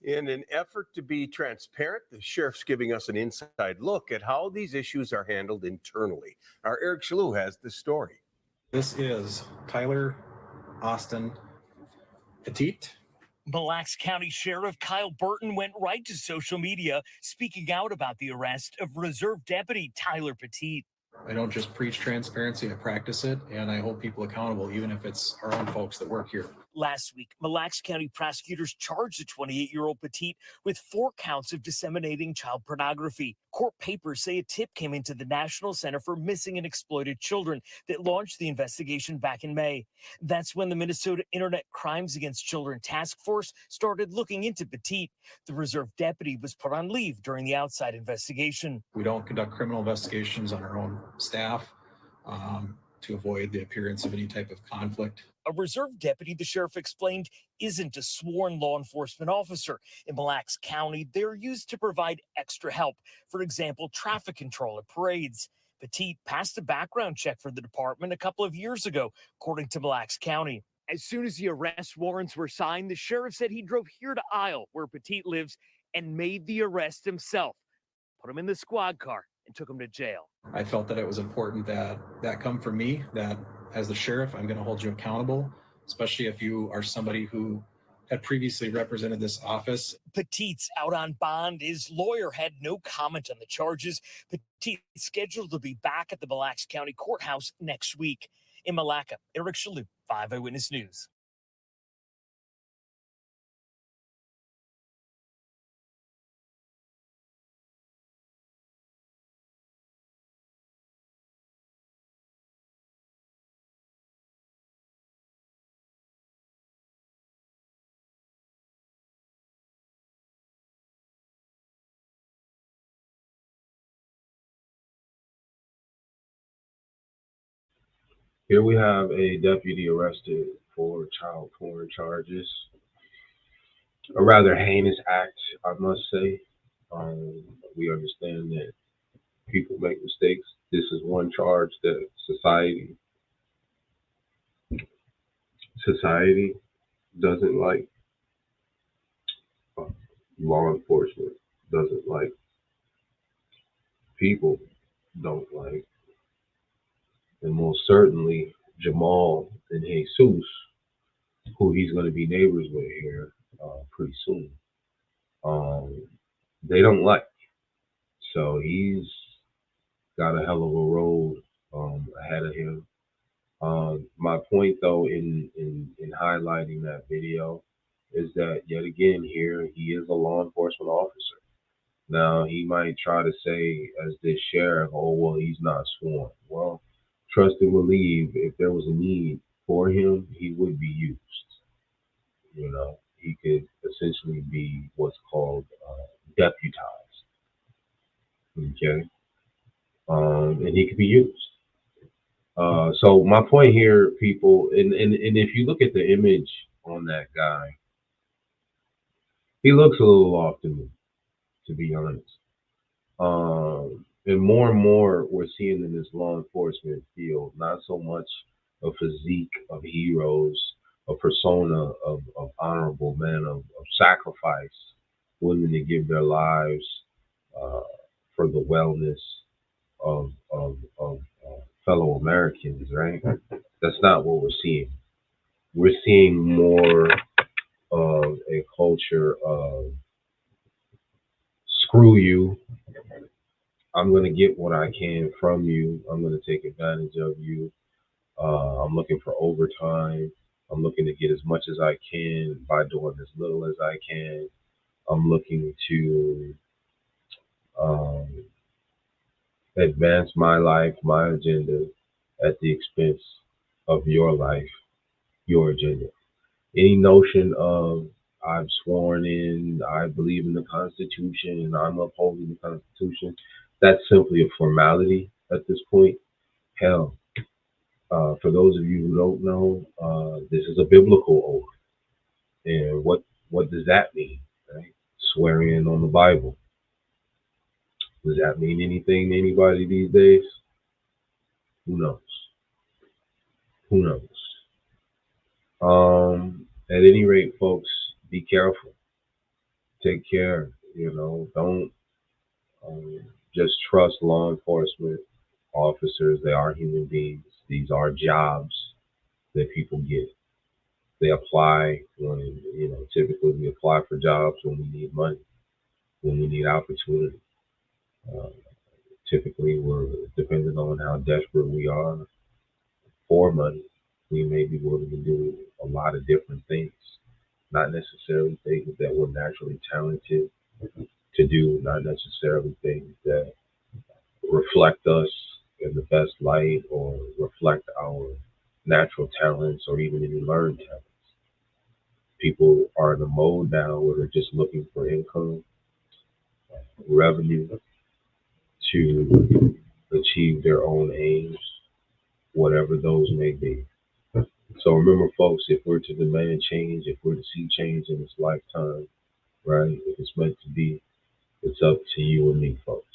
In an effort to be transparent, the sheriff's giving us an inside look at how these issues are handled internally. Our Eric Shalou has the story. This is Tyler Austin Petite. Mille Lacs County Sheriff Kyle Burton went right to social media, speaking out about the arrest of Reserve Deputy Tyler Petite. I don't just preach transparency, I practice it, and I hold people accountable, even if it's our own folks that work here. Last week, Mille Lacs County prosecutors charged the 28-year-old Petite with 4 counts of disseminating child pornography. Court papers say a tip came into the National Center for Missing and Exploited Children that launched the investigation back in May. That's when the Minnesota Internet Crimes Against Children Task Force started looking into Petite. The reserve deputy was put on leave during the outside investigation. We don't conduct criminal investigations on our own staff to avoid the appearance of any type of conflict. A reserve deputy, the sheriff explained, isn't a sworn law enforcement officer. In Mille Lacs County, they're used to provide extra help. For example, traffic control at parades. Petite passed a background check for the department a couple of years ago, according to Mille Lacs County. As soon as the arrest warrants were signed, the sheriff said he drove here to Isle, where Petite lives, and made the arrest himself. Put him in the squad car and took him to jail. I felt that it was important that come from me, that as the sheriff, I'm going to hold you accountable, especially if you are somebody who had previously represented this office. Petite's out on bond. His lawyer had no comment on the charges. Petite is scheduled to be back at the Mille Lacs County Courthouse next week. In Malacca, Eric Shalou, 5 Eyewitness News. Here we have a deputy arrested for child porn charges. A rather heinous act, I must say. We understand that people make mistakes. This is one charge that society doesn't like. Law enforcement doesn't like. People don't like. And most certainly Jamal and Jesus, who he's going to be neighbors with here pretty soon, they don't like. So he's got a hell of a road ahead of him. My point, though, in highlighting that video is that, yet again, here he is a law enforcement officer. Now, he might try to say, as this sheriff, oh, well, he's not sworn. Well, trust and believe, if there was a need for him, he would be used. You know, he could essentially be what's called deputized. Okay? And he could be used. So my point here, people, and if you look at the image on that guy, he looks a little off to me, to be honest. And more we're seeing in this law enforcement field, not so much a physique of heroes, a persona of honorable men of sacrifice, willing to give their lives for the wellness of fellow Americans, right? That's not what we're seeing. We're seeing more of a culture of screw you. I'm going to get what I can from you. I'm going to take advantage of you. I'm looking for overtime. I'm looking to get as much as I can by doing as little as I can. I'm looking to advance my life, my agenda, at the expense of your life, your agenda. Any notion of I've sworn in, I believe in the Constitution, and I'm upholding the Constitution, that's simply a formality at this point. Hell, for those of you who don't know, this is a biblical oath. And what does that mean, right? Swearing in on the Bible. Does that mean anything to anybody these days? Who knows? Who knows? At any rate, folks, be careful. take care. You know, don't just trust law enforcement officers. They are human beings. These are jobs that people get. They apply when, you know, typically we apply for jobs when we need money, when we need opportunity. Uh, Typically, we're depending on how desperate we are for money. We may be willing to do a lot of different things, not necessarily things that we're naturally talented to do, not necessarily things that reflect us in the best light or reflect our natural talents or even any learned talents. People are in a mode now where they're just looking for income, revenue to achieve their own aims, whatever those may be. So remember, folks, if we're to demand change, if we're to see change in this lifetime, right, if it's meant to be, it's up to you and me, folks.